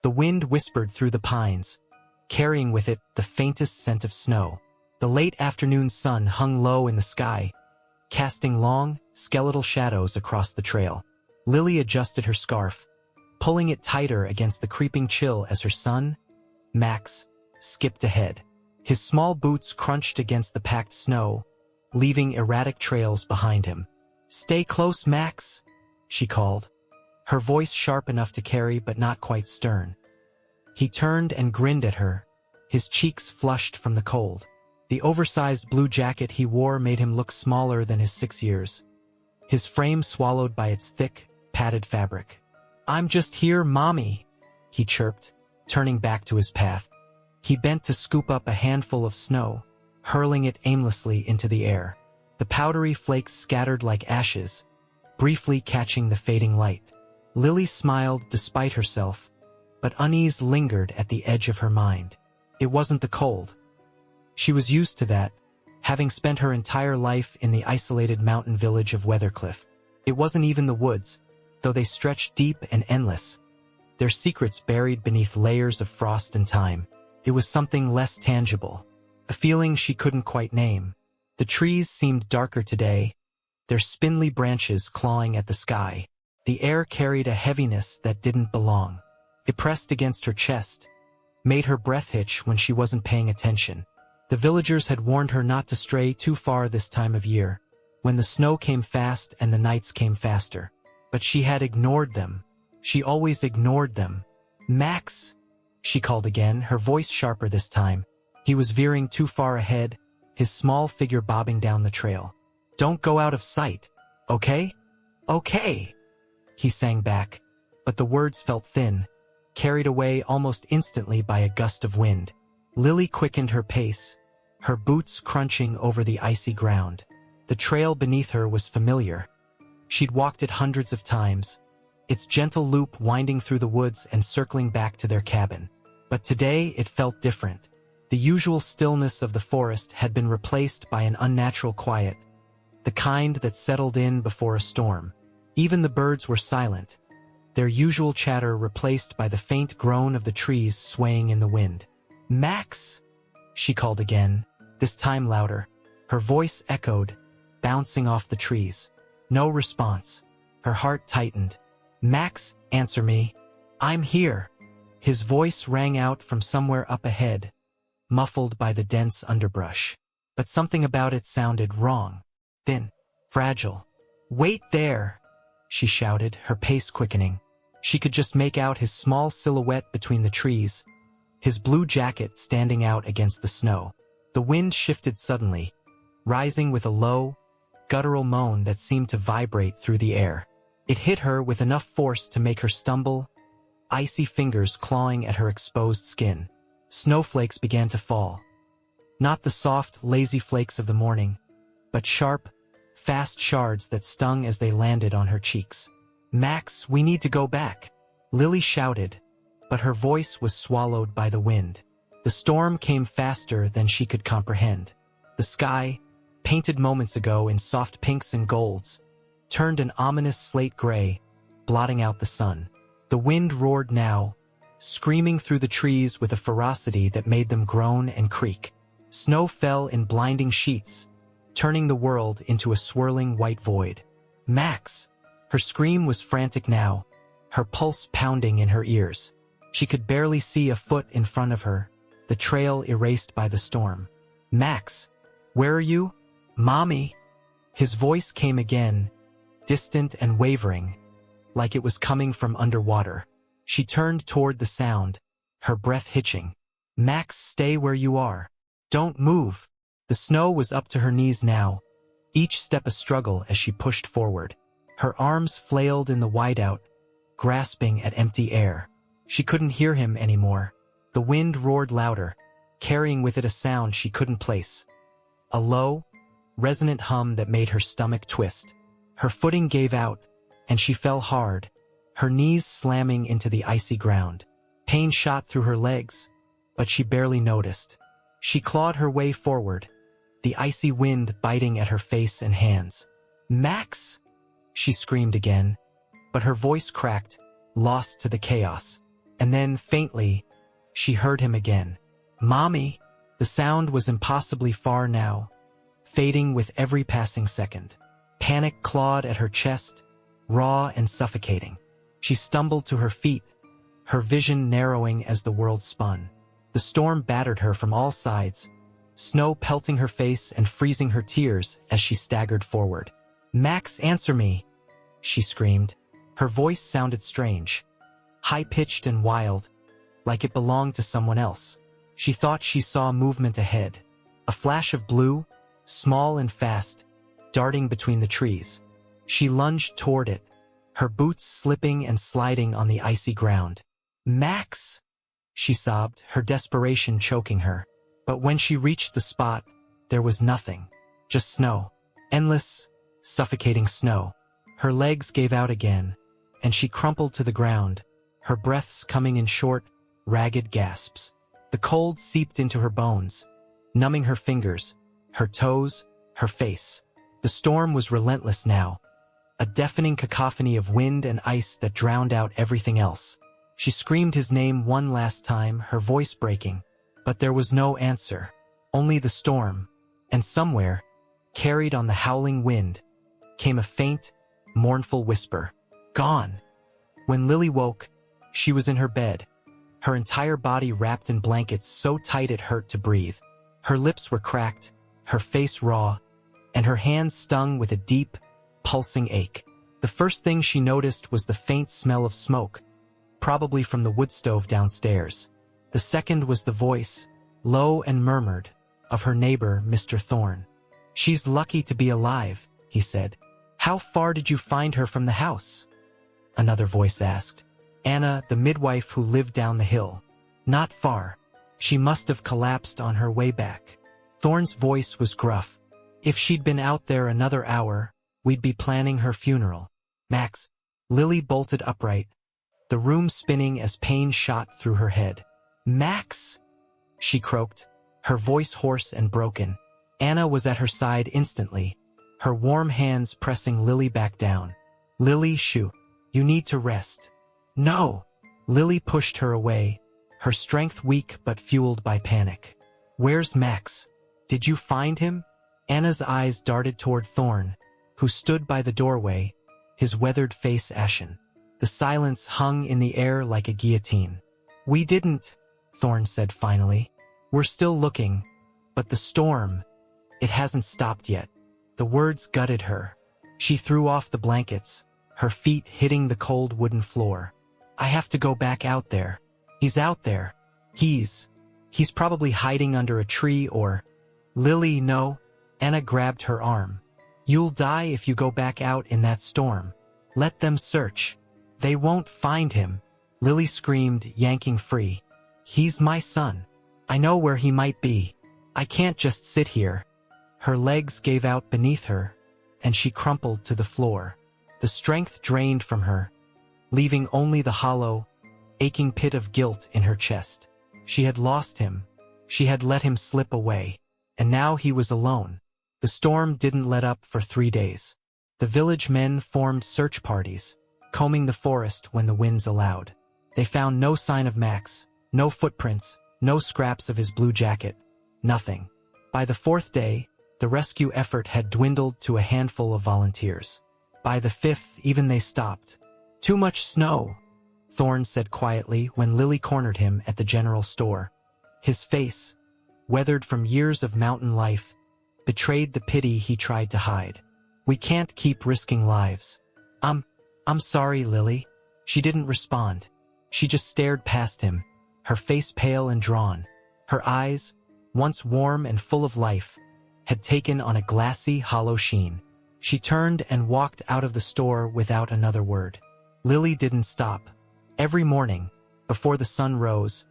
The wind whispered through the pines, carrying with it the faintest scent of snow. The late afternoon sun hung low in the sky, casting long, skeletal shadows across the trail. Lily adjusted her scarf, pulling it tighter against the creeping chill as her son, Max, skipped ahead. His small boots crunched against the packed snow, leaving erratic trails behind him. "Stay close, Max," she called, her voice sharp enough to carry but not quite stern. He turned and grinned at her, his cheeks flushed from the cold. The oversized blue jacket he wore made him look smaller than his 6 years, his frame swallowed by its thick, padded fabric. "I'm just here, Mommy," he chirped, turning back to his path. He bent to scoop up a handful of snow, hurling it aimlessly into the air. The powdery flakes scattered like ashes, briefly catching the fading light. Lily smiled despite herself, but unease lingered at the edge of her mind. It wasn't the cold. She was used to that, having spent her entire life in the isolated mountain village of Weathercliff. It wasn't even the woods, though they stretched deep and endless, their secrets buried beneath layers of frost and time. It was something less tangible, a feeling she couldn't quite name. The trees seemed darker today, their spindly branches clawing at the sky. The air carried a heaviness that didn't belong. It pressed against her chest, made her breath hitch when she wasn't paying attention. The villagers had warned her not to stray too far this time of year, when the snow came fast and the nights came faster. But she had ignored them. She always ignored them. "Max," she called again, her voice sharper this time. He was veering too far ahead, his small figure bobbing down the trail. "Don't go out of sight, okay?" "Okay," he sang back, but the words felt thin, carried away almost instantly by a gust of wind. Lily quickened her pace, her boots crunching over the icy ground. The trail beneath her was familiar. She'd walked it hundreds of times, its gentle loop winding through the woods and circling back to their cabin. But today it felt different. The usual stillness of the forest had been replaced by an unnatural quiet, the kind that settled in before a storm. Even the birds were silent, their usual chatter replaced by the faint groan of the trees swaying in the wind. "Max," she called again, this time louder. Her voice echoed, bouncing off the trees. No response. Her heart tightened. "Max, answer me. I'm here." His voice rang out from somewhere up ahead, muffled by the dense underbrush. But something about it sounded wrong, thin, fragile. "Wait there," she shouted, her pace quickening. She could just make out his small silhouette between the trees, his blue jacket standing out against the snow. The wind shifted suddenly, rising with a low, guttural moan that seemed to vibrate through the air. It hit her with enough force to make her stumble, icy fingers clawing at her exposed skin. Snowflakes began to fall. Not the soft, lazy flakes of the morning, but sharp, fast shards that stung as they landed on her cheeks. "Max, we need to go back," Lily shouted, but her voice was swallowed by the wind. The storm came faster than she could comprehend. The sky, painted moments ago in soft pinks and golds, turned an ominous slate gray, blotting out the sun. The wind roared now, screaming through the trees with a ferocity that made them groan and creak. Snow fell in blinding sheets, turning the world into a swirling white void. "Max!" Her scream was frantic now, her pulse pounding in her ears. She could barely see a foot in front of her, the trail erased by the storm. "Max, where are you?" "Mommy!" His voice came again, distant and wavering, like it was coming from underwater. She turned toward the sound, her breath hitching. "Max, stay where you are. Don't move." The snow was up to her knees now, each step a struggle as she pushed forward. Her arms flailed in the whiteout, grasping at empty air. She couldn't hear him anymore. The wind roared louder, carrying with it a sound she couldn't place. A low, resonant hum that made her stomach twist. Her footing gave out, and she fell hard, her knees slamming into the icy ground. Pain shot through her legs, but she barely noticed. She clawed her way forward, the icy wind biting at her face and hands. "Max!" she screamed again, but her voice cracked, lost to the chaos. And then, faintly, she heard him again. "Mommy!" The sound was impossibly far now, fading with every passing second. Panic clawed at her chest, raw and suffocating. She stumbled to her feet, her vision narrowing as the world spun. The storm battered her from all sides, snow pelting her face and freezing her tears as she staggered forward. "Max, answer me!" she screamed. Her voice sounded strange, high-pitched and wild, like it belonged to someone else. She thought she saw movement ahead, a flash of blue, small and fast, darting between the trees. She lunged toward it, her boots slipping and sliding on the icy ground. "Max!" she sobbed, her desperation choking her. But when she reached the spot, there was nothing, just snow. Endless, suffocating snow. Her legs gave out again, and she crumpled to the ground, her breaths coming in short, ragged gasps. The cold seeped into her bones, numbing her fingers, her toes, her face. The storm was relentless now, a deafening cacophony of wind and ice that drowned out everything else. She screamed his name one last time, her voice breaking, but there was no answer, only the storm, and somewhere, carried on the howling wind, came a faint, mournful whisper. "Gone." When Lily woke, she was in her bed, her entire body wrapped in blankets so tight it hurt to breathe. Her lips were cracked, her face raw, and her hands stung with a deep, pulsing ache. The first thing she noticed was the faint smell of smoke, probably from the wood stove downstairs. The second was the voice, low and murmured, of her neighbor, Mr. Thorne. "She's lucky to be alive," he said. "How far did you find her from the house?" Another voice asked. "Anna, the midwife who lived down the hill." "Not far. She must have collapsed on her way back." Thorne's voice was gruff. "If she'd been out there another hour, we'd be planning her funeral." "Max." Lily bolted upright, the room spinning as pain shot through her head. "Max!" she croaked, her voice hoarse and broken. Anna was at her side instantly, her warm hands pressing Lily back down. "Lily, shoo. You need to rest." "No!" Lily pushed her away, her strength weak but fueled by panic. "Where's Max? Did you find him?" Anna's eyes darted toward Thorne, who stood by the doorway, his weathered face ashen. The silence hung in the air like a guillotine. "We didn't," Thorne said finally. "We're still looking, but the storm, it hasn't stopped yet." The words gutted her. She threw off the blankets, her feet hitting the cold wooden floor. "I have to go back out there. He's out there. He's probably hiding under a tree or—" "Lily, no." Anna grabbed her arm. "You'll die if you go back out in that storm. Let them search. They won't find him." Lily screamed, yanking free. "He's my son. I know where he might be. I can't just sit here." Her legs gave out beneath her, and she crumpled to the floor. The strength drained from her, leaving only the hollow, aching pit of guilt in her chest. She had lost him. She had let him slip away. And now he was alone. The storm didn't let up for 3 days. The village men formed search parties, combing the forest when the winds allowed. They found no sign of Max, no footprints, no scraps of his blue jacket, nothing. By the 4th day, the rescue effort had dwindled to a handful of volunteers. By the 5th, even they stopped. "Too much snow," Thorne said quietly when Lily cornered him at the general store. His face, weathered from years of mountain life, betrayed the pity he tried to hide. "We can't keep risking lives." I'm sorry, Lily." She didn't respond. She just stared past him, her face pale and drawn. Her eyes, once warm and full of life, had taken on a glassy, hollow sheen. She turned and walked out of the store without another word. Lily didn't stop. Every morning, before the sun rose,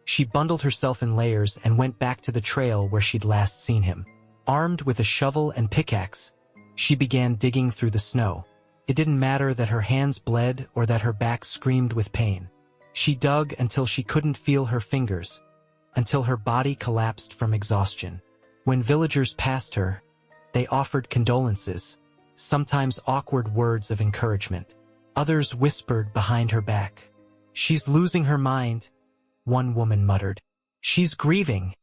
she bundled herself in layers and went back to the trail where she'd last seen him. Armed with a shovel and pickaxe, she began digging through the snow. It didn't matter that her hands bled or that her back screamed with pain. She dug until she couldn't feel her fingers, until her body collapsed from exhaustion. When villagers passed her, they offered condolences, sometimes awkward words of encouragement. Others whispered behind her back, "She's losing her mind," one woman muttered. "She's grieving,"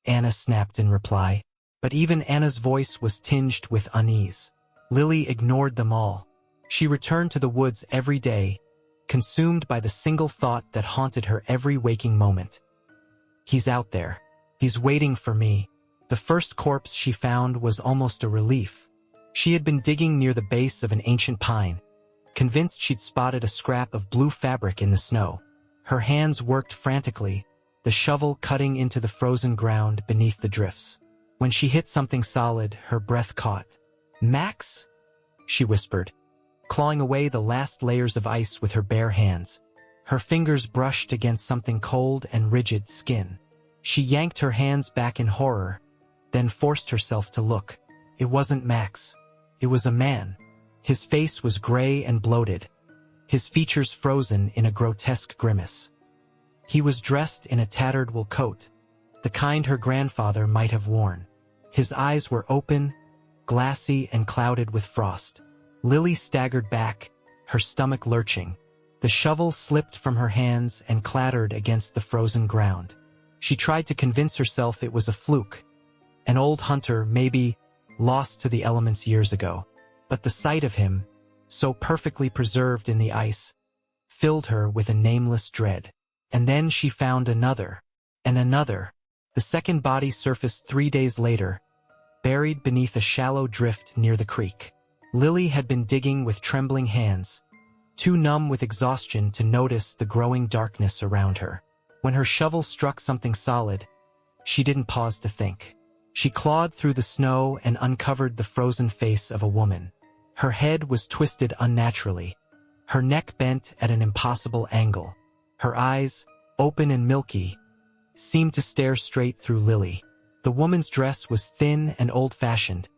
Anna snapped in reply. But even Anna's voice was tinged with unease. Lily ignored them all. She returned to the woods every day, consumed by the single thought that haunted her every waking moment. "He's out there. He's waiting for me." The first corpse she found was almost a relief. She had been digging near the base of an ancient pine, convinced she'd spotted a scrap of blue fabric in the snow. Her hands worked frantically, the shovel cutting into the frozen ground beneath the drifts. When she hit something solid, her breath caught. "Max?" she whispered, clawing away the last layers of ice with her bare hands. Her fingers brushed against something cold and rigid skin. She yanked her hands back in horror, then forced herself to look. It wasn't Max. It was a man. His face was gray and bloated, his features frozen in a grotesque grimace. He was dressed in a tattered wool coat, the kind her grandfather might have worn. His eyes were open, glassy and clouded with frost. Lily staggered back, her stomach lurching. The shovel slipped from her hands and clattered against the frozen ground. She tried to convince herself it was a fluke, an old hunter, maybe lost to the elements years ago. But the sight of him, so perfectly preserved in the ice, filled her with a nameless dread. And then she found another, and another. The second body surfaced 3 days later, buried beneath a shallow drift near the creek. Lily had been digging with trembling hands, too numb with exhaustion to notice the growing darkness around her. When her shovel struck something solid, she didn't pause to think. She clawed through the snow and uncovered the frozen face of a woman. Her head was twisted unnaturally, her neck bent at an impossible angle. Her eyes, open and milky, seemed to stare straight through Lily. The woman's dress was thin and old-fashioned,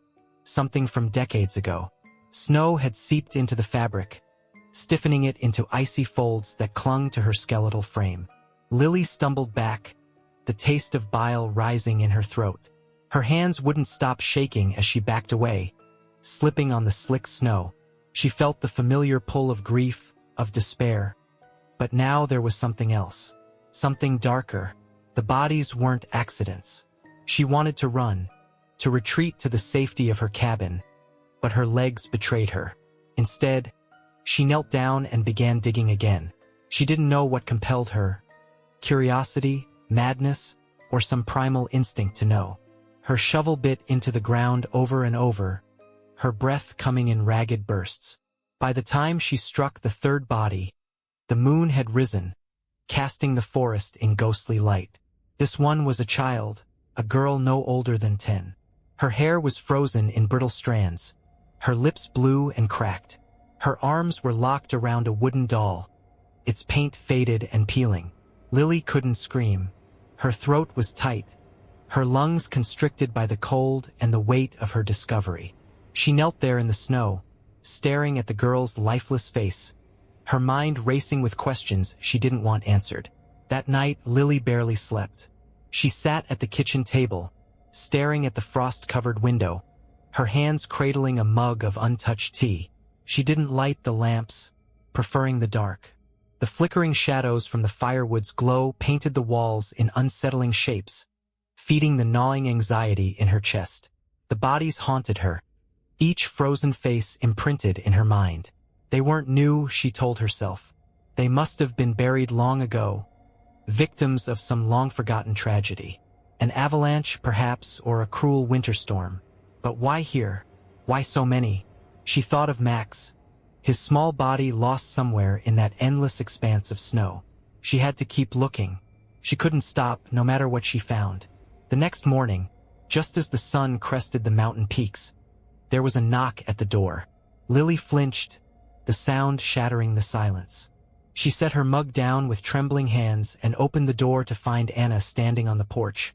something from decades ago. Snow had seeped into the fabric, stiffening it into icy folds that clung to her skeletal frame. Lily stumbled back, the taste of bile rising in her throat. Her hands wouldn't stop shaking as she backed away, slipping on the slick snow. She felt the familiar pull of grief, of despair. But now there was something else, something darker. The bodies weren't accidents. She wanted to run, to retreat to the safety of her cabin, but her legs betrayed her. Instead, she knelt down and began digging again. She didn't know what compelled her, curiosity, madness, or some primal instinct to know. Her shovel bit into the ground over and over, her breath coming in ragged bursts. By the time she struck the third body, the moon had risen, casting the forest in ghostly light. This one was a child, a girl no older than 10. Her hair was frozen in brittle strands, her lips blue and cracked. Her arms were locked around a wooden doll, its paint faded and peeling. Lily couldn't scream. Her throat was tight, her lungs constricted by the cold and the weight of her discovery. She knelt there in the snow, staring at the girl's lifeless face, her mind racing with questions she didn't want answered. That night, Lily barely slept. She sat at the kitchen table, staring at the frost-covered window, her hands cradling a mug of untouched tea. She didn't light the lamps, preferring the dark. The flickering shadows from the firewood's glow painted the walls in unsettling shapes, feeding the gnawing anxiety in her chest. The bodies haunted her, each frozen face imprinted in her mind. They weren't new, she told herself. They must have been buried long ago, victims of some long-forgotten tragedy. An avalanche, perhaps, or a cruel winter storm. But why here? Why so many? She thought of Max, his small body lost somewhere in that endless expanse of snow. She had to keep looking. She couldn't stop, no matter what she found. The next morning, just as the sun crested the mountain peaks, there was a knock at the door. Lily flinched, the sound shattering the silence. She set her mug down with trembling hands and opened the door to find Anna standing on the porch,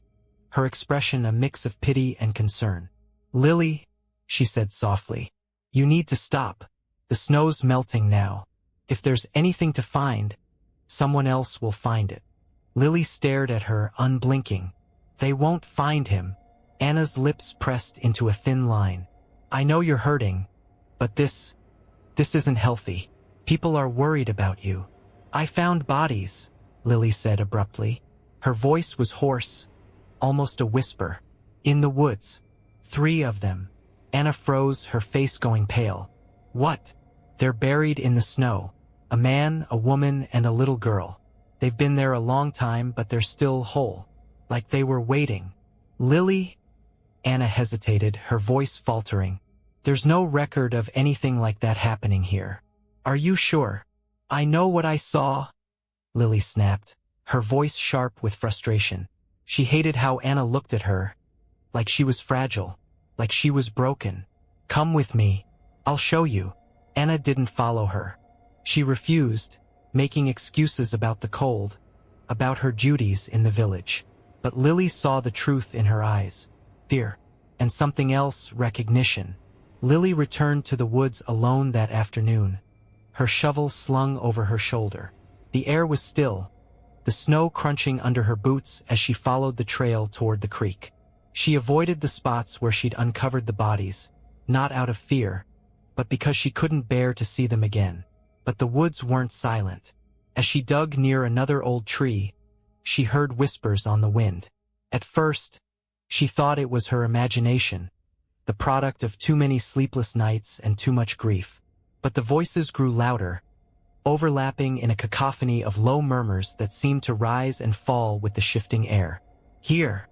her expression a mix of pity and concern. "Lily," she said softly, "you need to stop. The snow's melting now. If there's anything to find, someone else will find it." Lily stared at her, unblinking. "They won't find him." Anna's lips pressed into a thin line. "I know you're hurting, but this isn't healthy. People are worried about you." I found bodies, Lily said abruptly. Her voice was hoarse, almost a whisper. In the woods. 3 of them. Anna froze, her face going pale. What? They're buried in the snow. A man, a woman, and a little girl. They've been there a long time, but they're still whole. Like they were waiting. Lily? Anna hesitated, her voice faltering. There's no record of anything like that happening here. Are you sure? I know what I saw, Lily snapped, her voice sharp with frustration. She hated how Anna looked at her. Like she was fragile. Like she was broken. Come with me. I'll show you. Anna didn't follow her. She refused, making excuses about the cold, about her duties in the village. But Lily saw the truth in her eyes. Fear. And something else, recognition. Lily returned to the woods alone that afternoon, her shovel slung over her shoulder. The air was still, the snow crunching under her boots as she followed the trail toward the creek. She avoided the spots where she'd uncovered the bodies, not out of fear, but because she couldn't bear to see them again. But the woods weren't silent. As she dug near another old tree, she heard whispers on the wind. At first, she thought it was her imagination, the product of too many sleepless nights and too much grief. But the voices grew louder, overlapping in a cacophony of low murmurs that seemed to rise and fall with the shifting air. Here!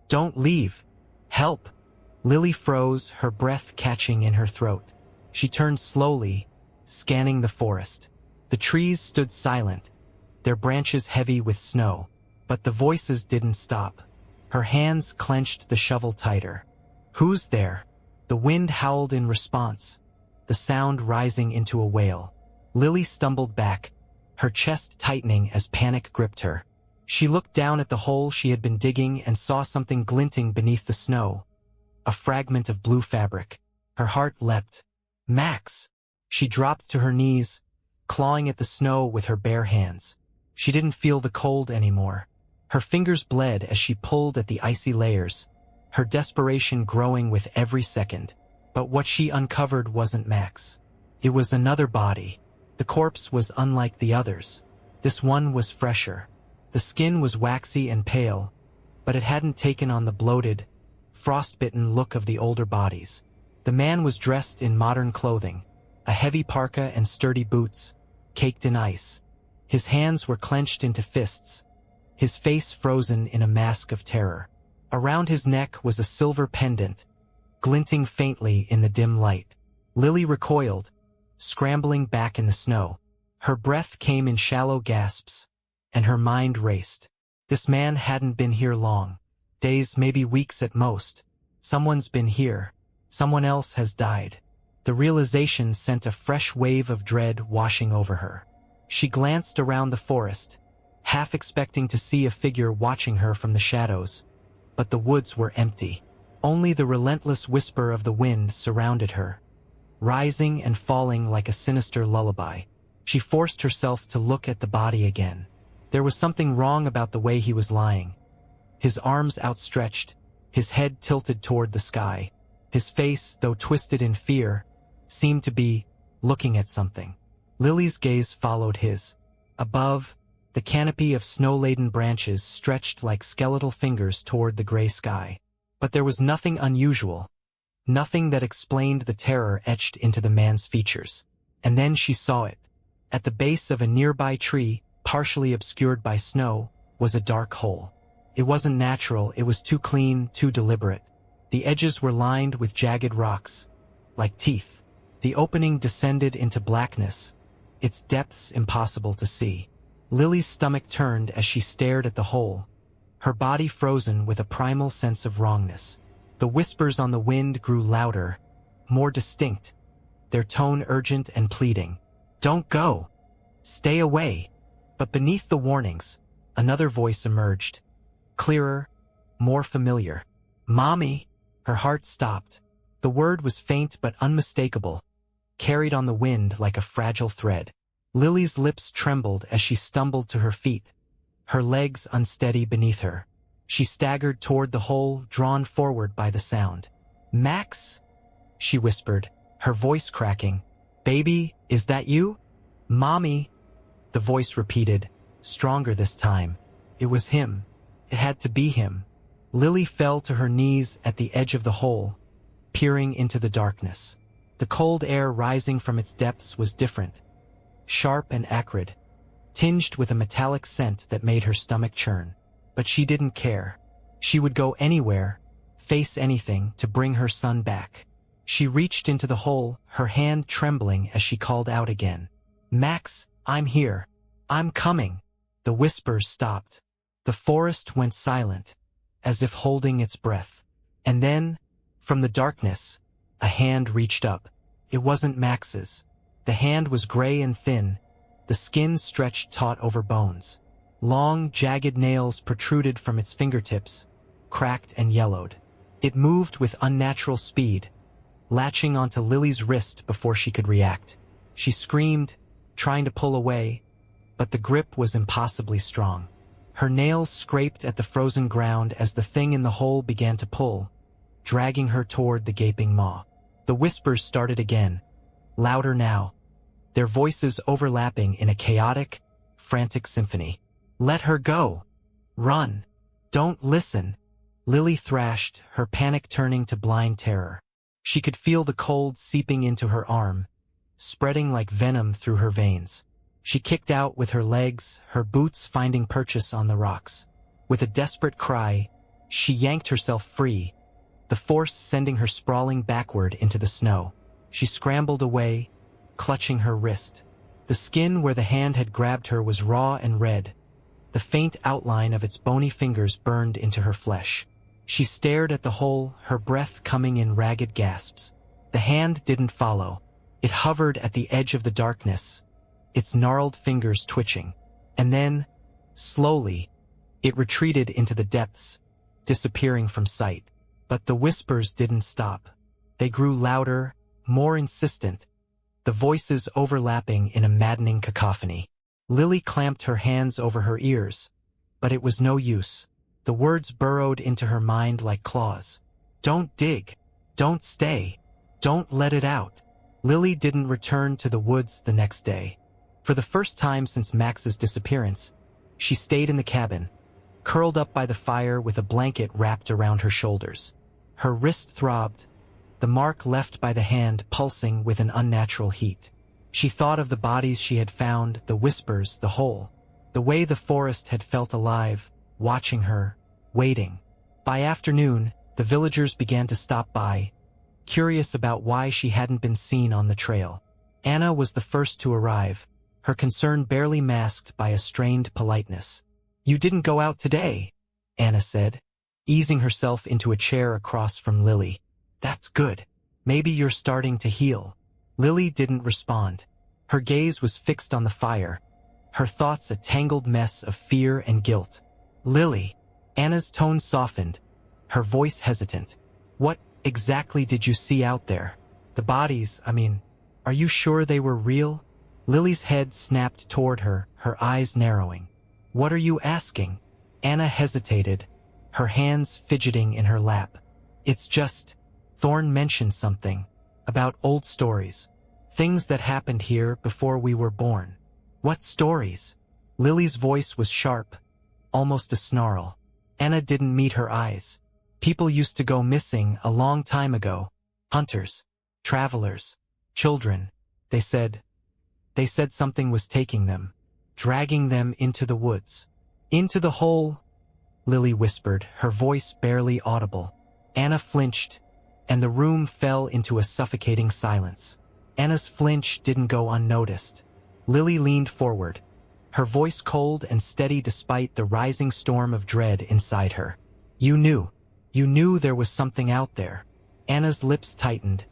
Don't leave! Help! Lily froze, her breath catching in her throat. She turned slowly, scanning the forest. The trees stood silent, their branches heavy with snow. But the voices didn't stop. Her hands clenched the shovel tighter. Who's there? The wind howled in response, the sound rising into a wail. Lily stumbled back, her chest tightening as panic gripped her. She looked down at the hole she had been digging and saw something glinting beneath the snow. A fragment of blue fabric. Her heart leapt. Max! She dropped to her knees, clawing at the snow with her bare hands. She didn't feel the cold anymore. Her fingers bled as she pulled at the icy layers, her desperation growing with every second. But what she uncovered wasn't Max. It was another body. The corpse was unlike the others. This one was fresher. The skin was waxy and pale, but it hadn't taken on the bloated, frostbitten look of the older bodies. The man was dressed in modern clothing, a heavy parka and sturdy boots, caked in ice. His hands were clenched into fists, his face frozen in a mask of terror. Around his neck was a silver pendant, glinting faintly in the dim light. Lily recoiled, scrambling back in the snow. Her breath came in shallow gasps, and her mind raced. This man hadn't been here long. Days, maybe weeks at most. Someone's been here. Someone else has died. The realization sent a fresh wave of dread washing over her. She glanced around the forest, half expecting to see a figure watching her from the shadows. But the woods were empty. Only the relentless whisper of the wind surrounded her, rising and falling like a sinister lullaby. She forced herself to look at the body again. There was something wrong about the way he was lying. His arms outstretched, his head tilted toward the sky. His face, though twisted in fear, seemed to be looking at something. Lily's gaze followed his. Above, the canopy of snow-laden branches stretched like skeletal fingers toward the gray sky. But there was nothing unusual, nothing that explained the terror etched into the man's features. And then she saw it. At the base of a nearby tree, partially obscured by snow, was a dark hole. It wasn't natural, it was too clean, too deliberate. The edges were lined with jagged rocks, like teeth. The opening descended into blackness, its depths impossible to see. Lily's stomach turned as she stared at the hole, her body frozen with a primal sense of wrongness. The whispers on the wind grew louder, more distinct, their tone urgent and pleading. Don't go! Stay away! But beneath the warnings, another voice emerged, clearer, more familiar. Mommy! Her heart stopped. The word was faint but unmistakable, carried on the wind like a fragile thread. Lily's lips trembled as she stumbled to her feet, her legs unsteady beneath her. She staggered toward the hole, drawn forward by the sound. Max? She whispered, her voice cracking. Baby, is that you? Mommy? The voice repeated, stronger this time. It was him. It had to be him. Lily fell to her knees at the edge of the hole, peering into the darkness. The cold air rising from its depths was different, sharp and acrid, tinged with a metallic scent that made her stomach churn. But she didn't care. She would go anywhere, face anything to bring her son back. She reached into the hole, her hand trembling as she called out again. Max, I'm here. I'm coming. The whispers stopped. The forest went silent, as if holding its breath. And then, from the darkness, a hand reached up. It wasn't Max's. The hand was gray and thin, the skin stretched taut over bones. Long, jagged nails protruded from its fingertips, cracked and yellowed. It moved with unnatural speed, latching onto Lily's wrist before she could react. She screamed, trying to pull away, but the grip was impossibly strong. Her nails scraped at the frozen ground as the thing in the hole began to pull, dragging her toward the gaping maw. The whispers started again, louder now, their voices overlapping in a chaotic, frantic symphony. Let her go. Run. Don't listen. Lily thrashed, her panic turning to blind terror. She could feel the cold seeping into her arm, spreading like venom through her veins. She kicked out with her legs, her boots finding purchase on the rocks. With a desperate cry, she yanked herself free, the force sending her sprawling backward into the snow. She scrambled away, clutching her wrist. The skin where the hand had grabbed her was raw and red. The faint outline of its bony fingers burned into her flesh. She stared at the hole, her breath coming in ragged gasps. The hand didn't follow. It hovered at the edge of the darkness, its gnarled fingers twitching. And then, slowly, it retreated into the depths, disappearing from sight. But the whispers didn't stop. They grew louder, more insistent, the voices overlapping in a maddening cacophony. Lily clamped her hands over her ears, but it was no use. The words burrowed into her mind like claws. Don't dig. Don't stay. Don't let it out. Lily didn't return to the woods the next day. For the first time since Max's disappearance, she stayed in the cabin, curled up by the fire with a blanket wrapped around her shoulders. Her wrist throbbed, the mark left by the hand pulsing with an unnatural heat. She thought of the bodies she had found, the whispers, the hole, the way the forest had felt alive, watching her, waiting. By afternoon, the villagers began to stop by, curious about why she hadn't been seen on the trail. Anna was the first to arrive, her concern barely masked by a strained politeness. You didn't go out today, Anna said, easing herself into a chair across from Lily. That's good. Maybe you're starting to heal. Lily didn't respond. Her gaze was fixed on the fire, her thoughts a tangled mess of fear and guilt. Lily. Anna's tone softened, her voice hesitant. What exactly did you see out there? The bodies, are you sure they were real? Lily's head snapped toward her, her eyes narrowing. What are you asking? Anna hesitated, her hands fidgeting in her lap. It's just, Thorne mentioned something about old stories, things that happened here before we were born. What stories? Lily's voice was sharp, almost a snarl. Anna didn't meet her eyes. People used to go missing a long time ago. Hunters, travelers, children. They said something was taking them, dragging them into the woods. Into the hole, Lily whispered, her voice barely audible. Anna flinched, and the room fell into a suffocating silence. Anna's flinch didn't go unnoticed. Lily leaned forward, her voice cold and steady despite the rising storm of dread inside her. You knew there was something out there. Anna's lips tightened,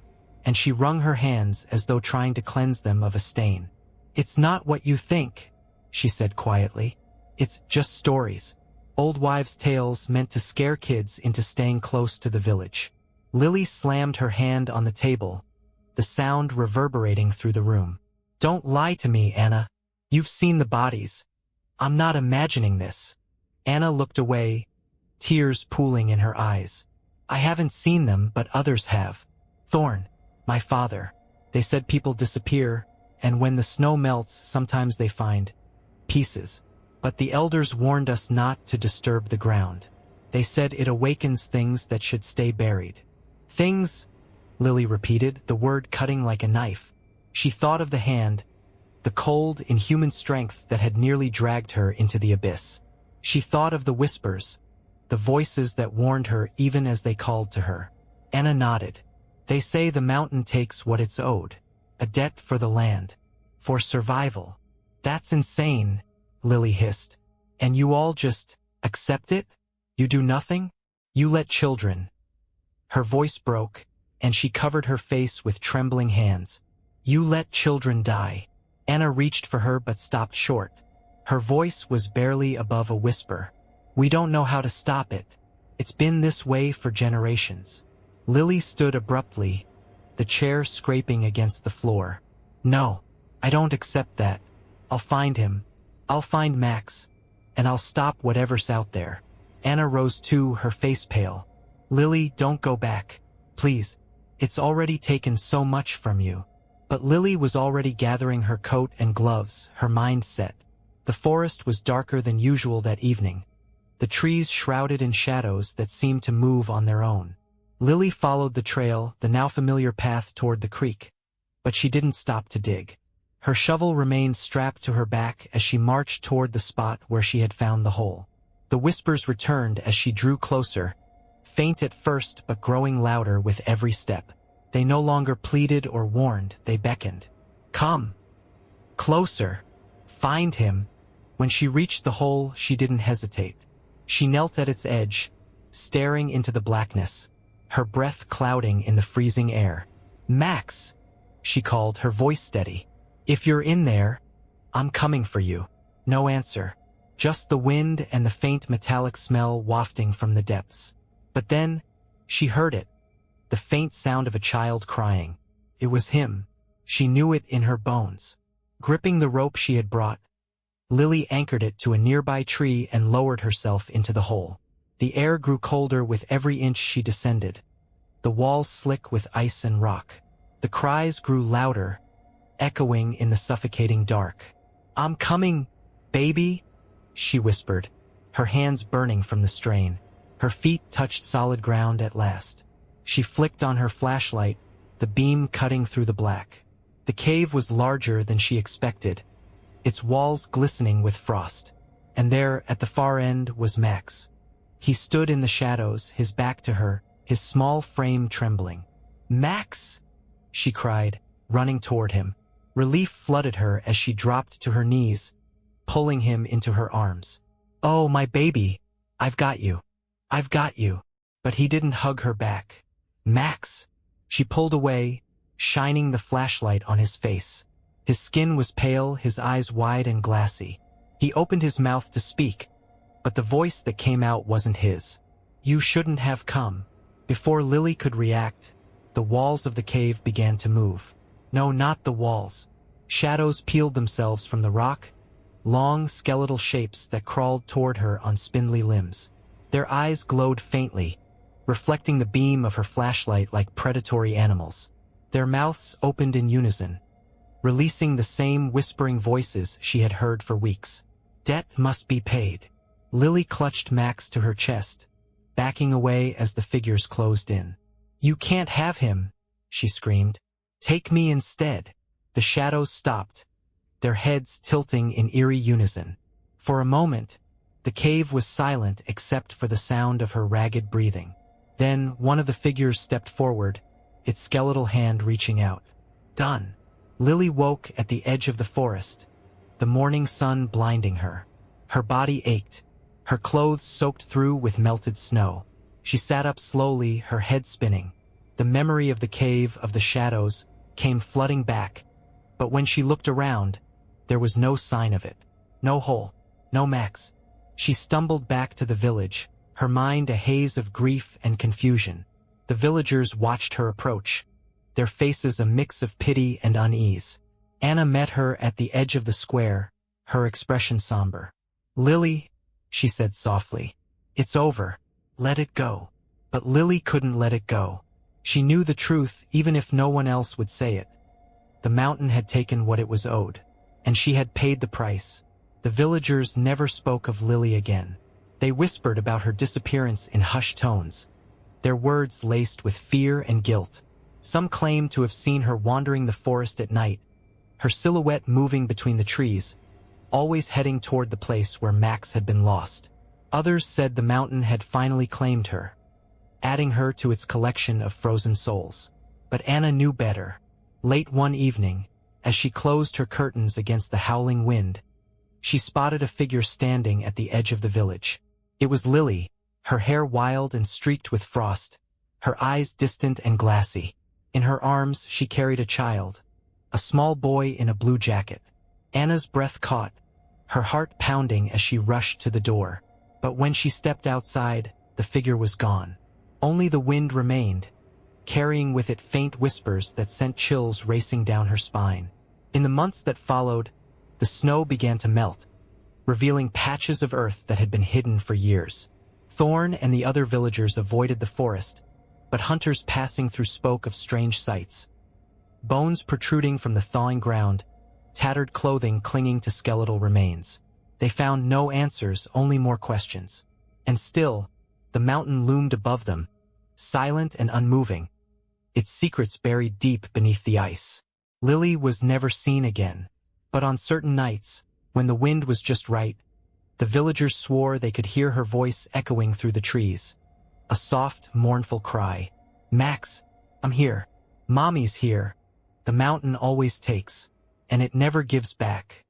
and she wrung her hands as though trying to cleanse them of a stain. It's not what you think, she said quietly. It's just stories. Old wives' tales meant to scare kids into staying close to the village. Lily slammed her hand on the table, the sound reverberating through the room. Don't lie to me, Anna. You've seen the bodies. I'm not imagining this. Anna looked away, tears pooling in her eyes. I haven't seen them, but others have. Thorne, my father. They said people disappear, and when the snow melts, sometimes they find pieces. But the elders warned us not to disturb the ground. They said it awakens things that should stay buried. Things, Lily repeated, the word cutting like a knife. She thought of the hand, the cold, inhuman strength that had nearly dragged her into the abyss. She thought of the whispers, the voices that warned her even as they called to her. Anna nodded. They say the mountain takes what it's owed. A debt for the land. For survival. That's insane, Lily hissed. And you all just accept it? You do nothing? You let children. Her voice broke, and she covered her face with trembling hands. You let children die. Anna reached for her but stopped short. Her voice was barely above a whisper. We don't know how to stop it. It's been this way for generations. Lily stood abruptly, the chair scraping against the floor. No, I don't accept that. I'll find him. I'll find Max. And I'll stop whatever's out there. Anna rose too, her face pale. Lily, don't go back. Please. It's already taken so much from you. But Lily was already gathering her coat and gloves, her mind set. The forest was darker than usual that evening. The trees shrouded in shadows that seemed to move on their own. Lily followed the trail, the now familiar path toward the creek. But she didn't stop to dig. Her shovel remained strapped to her back as she marched toward the spot where she had found the hole. The whispers returned as she drew closer, faint at first but growing louder with every step. They no longer pleaded or warned, they beckoned. Come. Closer. Find him. When she reached the hole, she didn't hesitate. She knelt at its edge, staring into the blackness, her breath clouding in the freezing air. Max, she called, her voice steady. If you're in there, I'm coming for you. No answer. Just the wind and the faint metallic smell wafting from the depths. But then, she heard it. The faint sound of a child crying. It was him. She knew it in her bones. Gripping the rope she had brought, Lily anchored it to a nearby tree and lowered herself into the hole. The air grew colder with every inch she descended. The walls slick with ice and rock. The cries grew louder, echoing in the suffocating dark. I'm coming, baby, she whispered, her hands burning from the strain. Her feet touched solid ground at last. She flicked on her flashlight, the beam cutting through the black. The cave was larger than she expected, its walls glistening with frost. And there, at the far end, was Max. He stood in the shadows, his back to her, his small frame trembling. Max! She cried, running toward him. Relief flooded her as she dropped to her knees, pulling him into her arms. Oh, my baby! I've got you. I've got you. But he didn't hug her back. Max! She pulled away, shining the flashlight on his face. His skin was pale, his eyes wide and glassy. He opened his mouth to speak, but the voice that came out wasn't his. You shouldn't have come. Before Lily could react, the walls of the cave began to move. No, not the walls. Shadows peeled themselves from the rock, long skeletal shapes that crawled toward her on spindly limbs. Their eyes glowed faintly, reflecting the beam of her flashlight like predatory animals. Their mouths opened in unison, releasing the same whispering voices she had heard for weeks. Debt must be paid. Lily clutched Max to her chest, backing away as the figures closed in. You can't have him, she screamed. Take me instead. The shadows stopped, their heads tilting in eerie unison. For a moment, the cave was silent except for the sound of her ragged breathing. Then one of the figures stepped forward, its skeletal hand reaching out. Done. Lily woke at the edge of the forest, the morning sun blinding her. Her body ached, her clothes soaked through with melted snow. She sat up slowly, her head spinning. The memory of the cave of the shadows came flooding back, but when she looked around, there was no sign of it. No hole, no Max. She stumbled back to the village, her mind a haze of grief and confusion. The villagers watched her approach, their faces a mix of pity and unease. Anna met her at the edge of the square, her expression somber. Lily, she said softly, it's over. Let it go. But Lily couldn't let it go. She knew the truth even if no one else would say it. The mountain had taken what it was owed, and she had paid the price. The villagers never spoke of Lily again. They whispered about her disappearance in hushed tones, their words laced with fear and guilt. Some claimed to have seen her wandering the forest at night, her silhouette moving between the trees, always heading toward the place where Max had been lost. Others said the mountain had finally claimed her, adding her to its collection of frozen souls. But Anna knew better. Late one evening, as she closed her curtains against the howling wind, she spotted a figure standing at the edge of the village. It was Lily, her hair wild and streaked with frost, her eyes distant and glassy. In her arms she carried a child, a small boy in a blue jacket. Anna's breath caught, her heart pounding as she rushed to the door. But when she stepped outside, the figure was gone. Only the wind remained, carrying with it faint whispers that sent chills racing down her spine. In the months that followed, the snow began to melt, revealing patches of earth that had been hidden for years. Thorn and the other villagers avoided the forest, but hunters passing through spoke of strange sights. Bones protruding from the thawing ground, tattered clothing clinging to skeletal remains. They found no answers, only more questions. And still, the mountain loomed above them, silent and unmoving, its secrets buried deep beneath the ice. Lily was never seen again, but on certain nights, when the wind was just right, the villagers swore they could hear her voice echoing through the trees. A soft, mournful cry. "Max, I'm here. Mommy's here. The mountain always takes, and it never gives back."